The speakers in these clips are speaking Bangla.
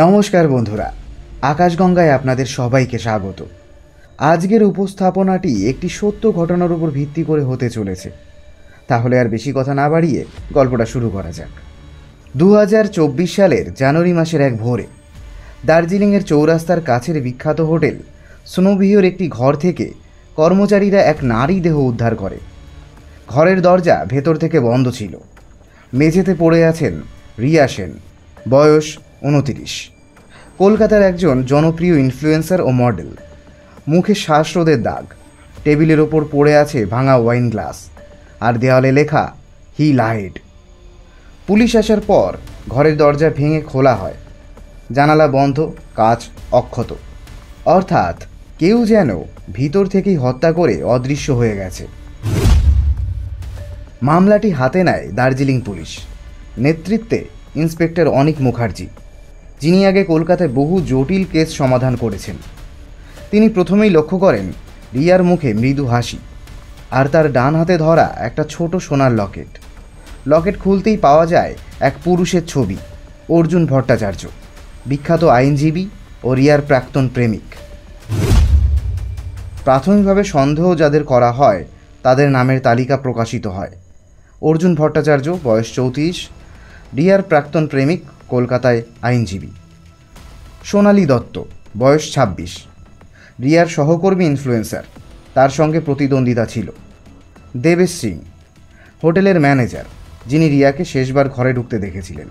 নমস্কার বন্ধুরা, আকাশগঙ্গায় আপনাদের সবাইকে স্বাগত। আজকের উপস্থাপনাটি একটি সত্য ঘটনার উপর ভিত্তি করে হতে চলেছে। তাহলে আর বেশি কথা না বাড়িয়ে গল্পটা শুরু করা যাক। 2024 সালের জানুয়ারি মাসের এক ভোরে দার্জিলিংয়ের চৌরাস্তার কাছের বিখ্যাত হোটেল স্নোভিওর একটি ঘর থেকে কর্মচারীরা এক নারী দেহ উদ্ধার করে। ঘরের দরজা ভেতর থেকে বন্ধ ছিল। মেঝেতে পড়ে আছেন রিয়া সেন, বয়স 29, কলকাতার একজন জনপ্রিয় ইনফ্লুয়েন্সার ও মডেল। মুখে শ্বাসরোধের দাগ, টেবিলের ওপর পড়ে আছে ভাঙা ওয়াইন গ্লাস, আর দেওয়ালে লেখা হি লাইড। পুলিশ আসার পর ঘরের দরজা ভেঙে খোলা হয়। জানালা বন্ধ, কাঁচ অক্ষত, অর্থাৎ কেউ যেন ভিতর থেকেই হত্যা করে অদৃশ্য হয়ে গেছে। মামলাটি হাতে নেয় দার্জিলিং পুলিশ, নেতৃত্বে ইন্সপেক্টর অনিক মুখার্জি, যিনি আগে কলকাতায় বহু জটিল কেস সমাধান করেছেন। তিনি প্রথমেই লক্ষ্য করেন রিয়ার মুখে মৃদু হাসি আর তার ডান হাতে ধরা একটা ছোট সোনার লকেট। লকেট খুলতেই পাওয়া যায় এক পুরুষের ছবি, অর্জুন ভট্টাচার্য, বিখ্যাত আইনজীবী ও রিয়ার প্রাক্তন প্রেমিক। প্রাথমিকভাবে সন্দেহ যাদের করা হয় তাদের নামের তালিকা প্রকাশিত হয়। অর্জুন ভট্টাচার্য, বয়স 34, রিয়ার প্রাক্তন প্রেমিক, কলকাতায় আইনজীবী। সোনালী দত্ত, বয়স 26, রিয়ার সহকর্মী ইনফ্লুয়েন্সার, তার সঙ্গে প্রতিদ্বন্দ্বিতা ছিল। দেবেশ সিং, হোটেলের ম্যানেজার, যিনি রিয়াকে শেষবার ঘরে ঢুকতে দেখেছিলেন।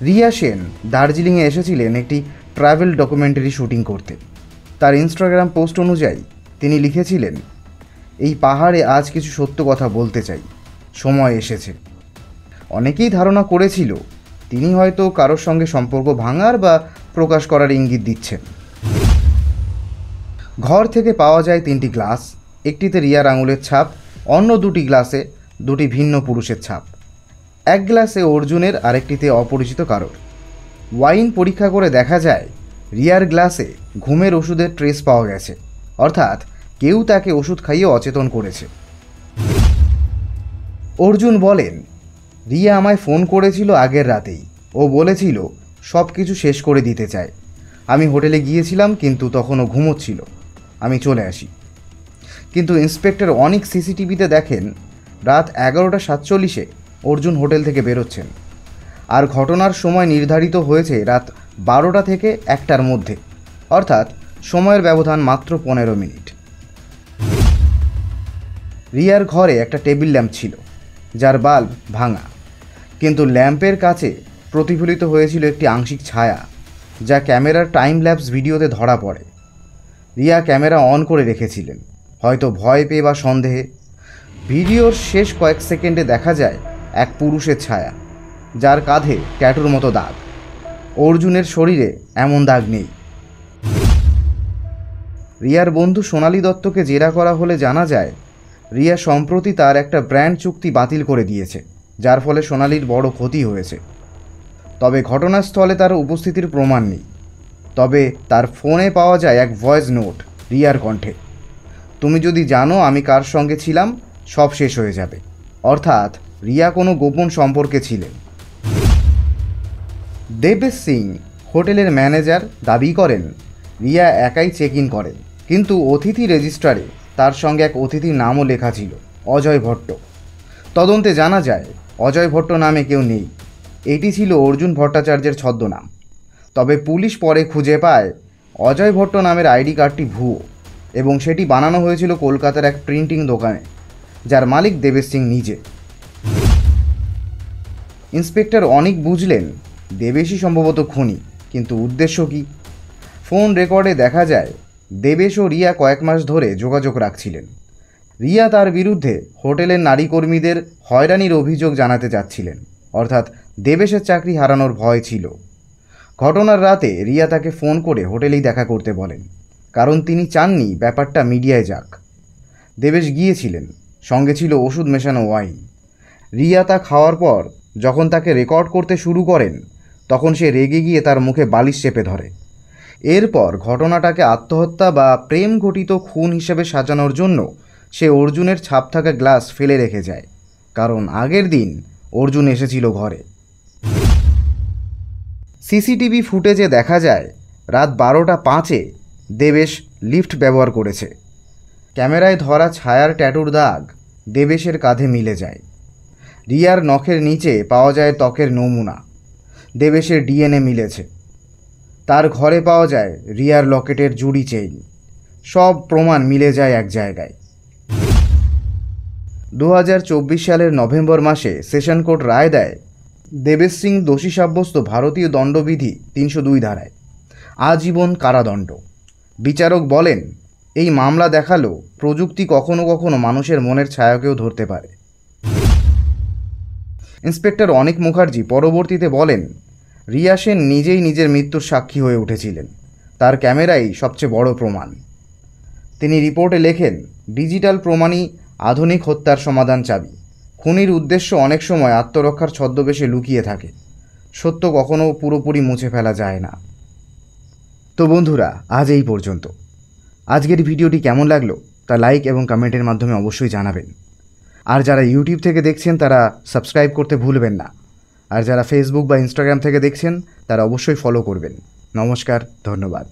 রিয়া সেন দার্জিলিংয়ে এসেছিলেন একটি ট্রাভেল ডকুমেন্টারি শুটিং করতে। তার ইনস্টাগ্রাম পোস্ট অনুযায়ী তিনি লিখেছিলেন, এই পাহাড়ে আজ কিছু সত্য কথা বলতে চাই, সময় এসেছে। অনেকেই ধারণা করেছিল তিনি হয়তো কারোর সঙ্গে সম্পর্ক ভাঙার বা প্রকাশ করার ইঙ্গিত দিচ্ছেন। ঘর থেকে পাওয়া যায় 3টি গ্লাস, একটিতে রিয়ার আঙুলের ছাপ, অন্য 2টি গ্লাসে 2টি ভিন্ন পুরুষের ছাপ। এক গ্লাসে অর্জুনের, আরেকটিতে অপরিচিত কারোর। ওয়াইন পরীক্ষা করে দেখা যায় রিয়ার গ্লাসে ঘুমের ওষুধের ট্রেস পাওয়া গেছে, অর্থাৎ কেউ তাকে ওষুধ খাইয়ে অচেতন করেছে। অর্জুন বলেন, রিয়া আমায় ফোন করেছিল আগের রাতেই। ও বলেছিল সব কিছু শেষ করে দিতে চায়। আমি হোটেলে গিয়েছিলাম, কিন্তু তখনও ঘুমোচ্ছিল। আমি চলে আসি। কিন্তু ইন্সপেক্টর অনিক সিসিটিভিতে দেখেন রাত 11:47 অর্জুন হোটেল থেকে বেরোচ্ছেন, আর ঘটনার সময় নির্ধারিত হয়েছে রাত 12টা থেকে 1টার মধ্যে, অর্থাৎ সময়ের ব্যবধান মাত্র 15 মিনিট। রিয়ার ঘরে একটা টেবিল ল্যাম্প ছিল, যার বাল্ব ভাঙা, কিন্তু ল্যাম্পের কাছে প্রতিফলিত হয়েছিল একটি আংশিক ছায়া, যা ক্যামেরার টাইম ল্যাপস ভিডিওতে ধরা পড়ে। রিয়া ক্যামেরা অন করে রেখেছিলেন, হয়তো ভয় পেয়ে বা সন্দেহে। ভিডিওর শেষ কয়েক সেকেন্ডে দেখা যায় এক পুরুষের ছায়া, যার কাঁধে ট্যাটুর মতো দাগ। অর্জুনের শরীরে এমন দাগ নেই। রিয়ার বন্ধু সোনালী দত্তকে জেরা করা হলে জানা যায় রিয়া সম্প্রতি তার একটা ব্র্যান্ড চুক্তি বাতিল করে দিয়েছে, যার ফলে সোনালীর বড় ক্ষতি হয়েছে। তবে ঘটনাস্থলে তার উপস্থিতির প্রমাণ নেই। তবে তার ফোনে পাওয়া যায় এক ভয়েস নোট রিয়ার কণ্ঠে, তুমি যদি জানো আমি কার সঙ্গে ছিলাম, সব শেষ হয়ে যাবে। অর্থাৎ রিয়া কোনো গোপন সম্পর্কে ছিলেন। দেবেশ সিং, হোটেলের ম্যানেজার, দাবি করেন রিয়া একাই চেক ইন করেন, কিন্তু অতিথি রেজিস্টারে তার সঙ্গে এক অতিথির নামও লেখা ছিল, অজয় ভট্ট। তদন্তে জানা যায় অজয় ভট্ট নামে কেউ নেই। এটি ছিল অর্জুন ভট্টাচার্যের ছদ্মনাম। তবে পুলিশ পরে খুঁজে পায় অজয় ভট্ট নামের আইডি কার্ডটি ভুয়ো, এবং সেটি বানানো হয়েছিল কলকাতার এক প্রিন্টিং দোকানে, যার মালিক দেবেশ সিং নিজে। ইন্সপেক্টর অনিক বুঝলেন দেবেশই সম্ভবত খুনি, কিন্তু উদ্দেশ্য কী? ফোন রেকর্ডে দেখা যায় দেবেশ ও রিয়া কয়েক মাস ধরে যোগাযোগ রাখছিলেন। রিয়া তার বিরুদ্ধে হোটেলের নারী কর্মীদের হয়রানির অভিযোগ জানাতে চাচ্ছিলেন, অর্থাৎ দেবেশের চাকরি হারানোর ভয় ছিল। ঘটনার রাতে রিয়া তাকে ফোন করে হোটেলেই দেখা করতে বলেন, কারণ তিনি চাননি ব্যাপারটা মিডিয়ায় যাক। দেবেশ গিয়েছিলেন, সঙ্গে ছিল ওষুধ মেশানো ওয়াইন। রিয়া তা খাওয়ার পর যখন তাকে রেকর্ড করতে শুরু করেন, তখন সে রেগে গিয়ে তার মুখে বালিশ চেপে ধরে। এরপর ঘটনাটাকে আত্মহত্যা বা প্রেম ঘটিত খুন হিসেবে সাজানোর জন্য সে অর্জুনের ছাপ থাকা গ্লাস ফেলে রেখে যায়, কারণ আগের দিন অর্জুন এসেছিল ঘরে। সিসিটিভি ফুটেজে দেখা যায় রাত 12:05 দেবেশ লিফট ব্যবহার করেছে। ক্যামেরায় ধরা ছায়ার ট্যাটুর দাগ দেবেশের কাঁধে মিলে যায়। রিয়ার নখের নিচে পাওয়া যায় ত্বকের নমুনা, দেবেশের ডিএনএ মিলেছে। তার ঘরে পাওয়া যায় রিয়ার লকেটের জুড়ি চেইন, সব প্রমাণ মিলে যায় এক জায়গায়। 2024 সালের নভেম্বর মাসে সেশন কোর্ট রায় দেয় দেবেশ সিং দোষী সাব্যস্ত ভারতীয় দণ্ডবিধি 302 ধারায় আজীবন কারাদণ্ড। বিচারক বলেন, এই মামলা দেখালো প্রযুক্তি কখনো কখনো মানুষের মনের ছায়াকেও ধরতে পারে। ইন্সপেক্টর অনিক মুখার্জি পরবর্তীতে বলেন, রিয়া সেন নিজেই নিজের মৃত্যুর সাক্ষী হয়ে উঠেছিলেন, তার ক্যামেরাই সবচেয়ে বড় প্রমাণ। তিনি রিপোর্টে লেখেন, ডিজিটাল প্রমাণই আধুনিক হত্যার সমাধান চাবি। খুনির উদ্দেশ্য অনেক সময় আত্মরক্ষার ছদ্মবেশে লুকিয়ে থাকে, সত্য কখনো পুরোপুরি মুছে ফেলা যায় না। তো বন্ধুরা, আজ এই পর্যন্ত। আজকের ভিডিওটি কেমন লাগলো তা লাইক এবং কমেন্টের মাধ্যমে অবশ্যই জানাবেন। আর যারা ইউটিউব থেকে দেখছেন তারা সাবস্ক্রাইব করতে ভুলবেন না। আর যারা ফেসবুক বা ইনস্টাগ্রাম থেকে দেখছেন তারা অবশ্যই ফলো করবেন। নমস্কার, ধন্যবাদ।